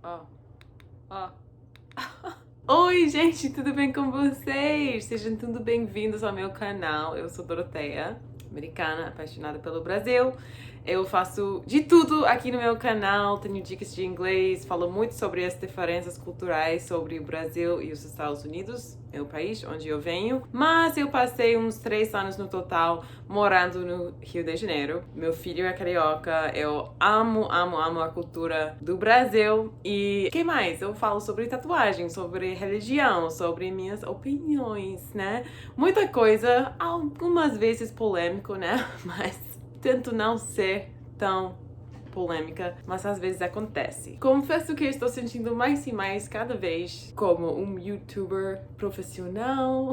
Ó, ó. Oi, gente, tudo bem com vocês? Sejam tudo bem-vindos ao meu canal. Eu sou Doroteia, americana, apaixonada pelo Brasil. Eu faço de tudo aqui no meu canal, tenho dicas de inglês, falo muito sobre as diferenças culturais sobre o Brasil e os Estados Unidos, meu país, onde eu venho. Mas eu passei uns 3 anos no total morando no Rio de Janeiro. Meu filho é carioca, eu amo a cultura do Brasil. E o que mais? Eu falo sobre tatuagem, sobre religião, sobre minhas opiniões, né? Muita coisa, algumas vezes polêmico, né? Mas tento não ser tão polêmica, mas às vezes acontece. Confesso que estou sentindo mais e mais cada vez como um youtuber profissional.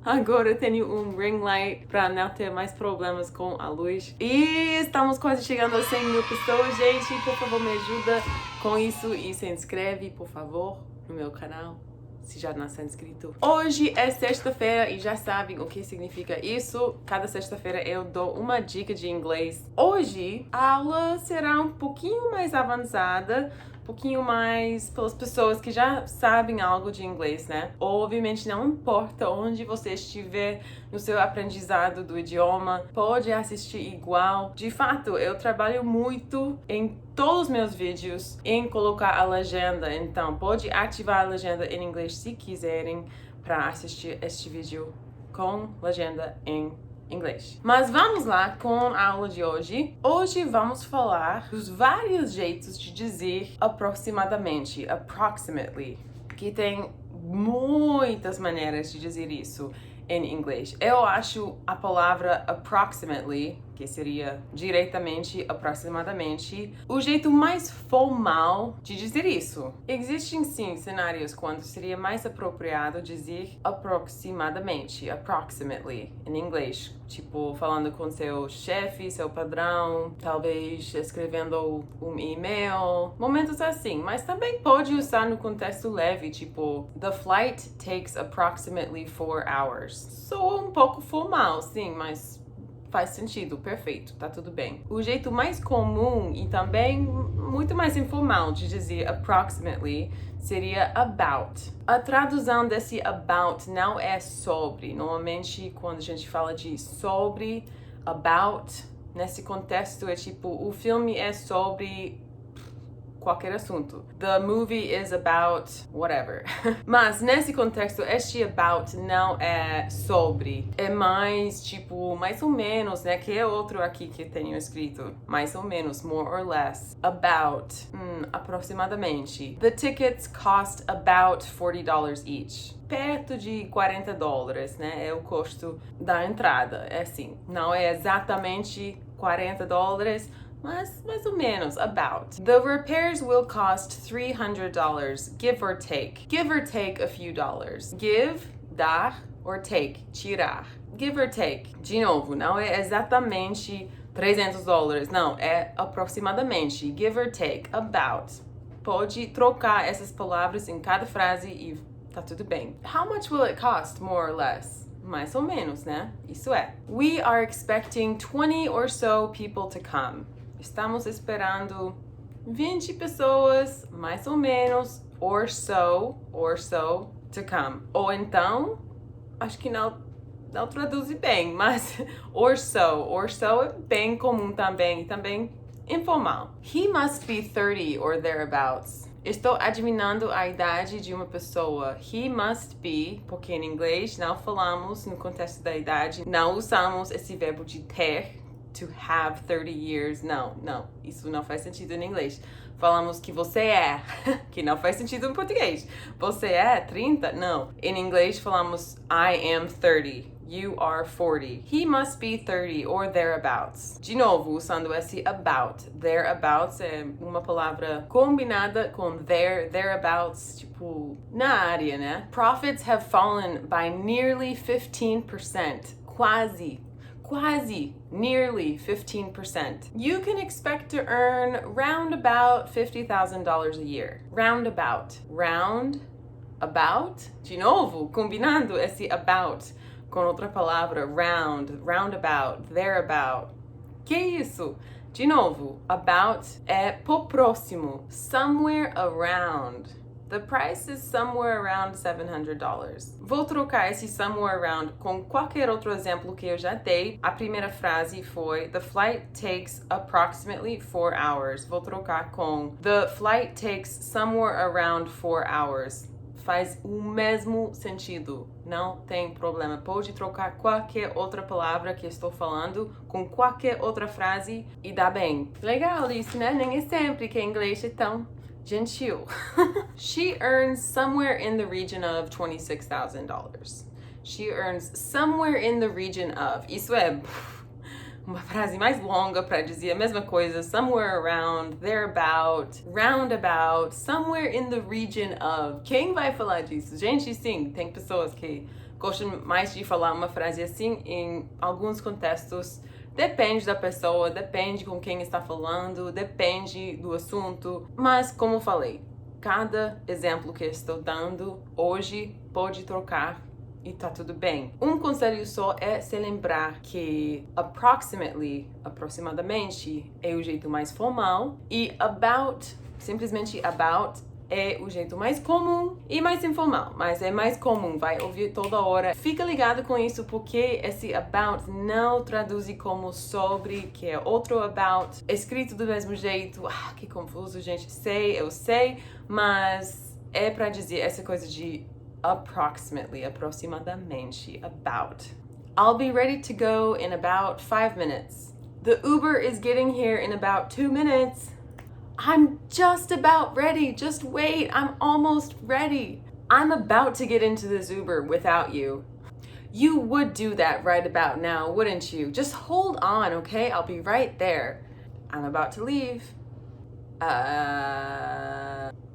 Agora tenho um ring light para não ter mais problemas com a luz. E estamos quase chegando a 100 mil pessoas, gente. Por favor, me ajuda com isso e se inscreve, por favor, no meu canal, se já não está inscrito. Hoje é sexta-feira e já sabem o que significa isso. Cada sexta-feira eu dou uma dica de inglês. Hoje a aula será um pouquinho mais avançada, um pouquinho mais pelas pessoas que já sabem algo de inglês, né? Obviamente não importa onde você estiver no seu aprendizado do idioma, pode assistir igual. De fato, eu trabalho muito em todos os meus vídeos em colocar a legenda, então pode ativar a legenda em inglês se quiserem para assistir este vídeo com legenda em inglês. Mas vamos lá com a aula de hoje. Hoje vamos falar dos vários jeitos de dizer aproximadamente, approximately, que tem muitas maneiras de dizer isso em inglês. Eu acho a palavra approximately, que seria diretamente, aproximadamente, o jeito mais formal de dizer isso. Existem sim cenários quando seria mais apropriado dizer aproximadamente, approximately, em inglês. Tipo, falando com seu chefe, seu padrão, talvez escrevendo um e-mail, momentos assim. Mas também pode usar no contexto leve, tipo, the flight takes approximately 4 hours. Soa um pouco formal, sim, mas faz sentido, perfeito, tá tudo bem. O jeito mais comum e também muito mais informal de dizer approximately seria about. A tradução desse about não é sobre. Normalmente, quando a gente fala de sobre, about, nesse contexto é tipo, o filme é sobre qualquer assunto. The movie is about whatever. Mas nesse contexto, este about não é sobre. É mais tipo, mais ou menos, né? Que é outro aqui que tenho escrito. Mais ou menos, more or less. About. Aproximadamente. The tickets cost about $40 each. Perto de $40, né? É o custo da entrada. É assim, não é exatamente $40, mas mais ou menos, about. The repairs will cost $300, give or take. Give or take a few dollars. Give, dar, or take, tirar. Give or take. De novo, não é exatamente $300, não, é aproximadamente. Give or take, about. Pode trocar essas palavras em cada frase e tá tudo bem. How much will it cost, more or less? Mais ou menos, né? Isso é. We are expecting 20 or so people to come. Estamos esperando 20 pessoas, mais ou menos, or so, to come. Ou então, acho que não traduz bem, mas or so é bem comum também, e também informal. He must be 30 or thereabouts. Estou adivinhando a idade de uma pessoa. He must be, porque em inglês não falamos no contexto da idade, não usamos esse verbo de ter, to have 30 years. Não, isso não faz sentido em inglês. Falamos que você é, que não faz sentido em português. Você é 30? Não. Em inglês falamos I am 30. You are 40. He must be 30 or thereabouts. De novo, usando esse about. Thereabouts é uma palavra combinada com thereabouts, tipo, na área, né? Profits have fallen by nearly 15%. Quasi, nearly 15%. You can expect to earn round about $50,000 a year. Round about. De novo, combinando esse about com outra palavra, roundabout, thereabout. Que isso? De novo, about é por próximo. Somewhere around. The price is somewhere around $700. Vou trocar esse somewhere around com qualquer outro exemplo que eu já dei. A primeira frase foi The flight takes approximately 4 hours. Vou trocar com The flight takes somewhere around 4 hours. Faz o mesmo sentido, não tem problema. Pode trocar qualquer outra palavra que estou falando com qualquer outra frase e dá bem. Legal isso, né? Nem é sempre que inglês é tão gentil. She earns somewhere in the region of $26,000. She earns somewhere in the region of. Isso é uma frase mais longa para dizer a mesma coisa. Somewhere around, thereabout, roundabout, somewhere in the region of. Quem vai falar disso? Gente, sim, tem pessoas que gostam mais de falar uma frase assim em alguns contextos. Depende da pessoa, depende com quem está falando, depende do assunto. Mas, como falei, cada exemplo que estou dando hoje pode trocar e tá tudo bem. Um conselho só é se lembrar que aproximadamente, é o jeito mais formal e about, simplesmente about, é o jeito mais comum e mais informal, mas é mais comum, vai ouvir toda hora. Fica ligado com isso porque esse about não traduz como sobre, que é outro about, escrito do mesmo jeito. Que confuso, gente. Eu sei, mas é pra dizer essa coisa de approximately, aproximadamente, about. I'll be ready to go in about 5 minutes. The Uber is getting here in about 2 minutes. I'm just about ready. Just wait. I'm almost ready. I'm about to get into this Uber without you. You would do that right about now, wouldn't you? Just hold on, okay? I'll be right there. I'm about to leave.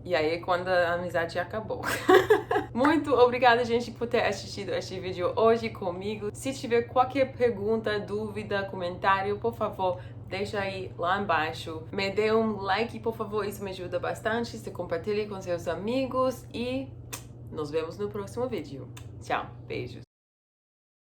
E aí, quando a amizade acabou. Muito obrigada, gente, por ter assistido este vídeo hoje comigo. Se tiver qualquer pergunta, dúvida, comentário, por favor, deixa aí lá embaixo. Me dê um like, por favor, isso me ajuda bastante. Se compartilhe com seus amigos e nos vemos no próximo vídeo. Tchau, beijos.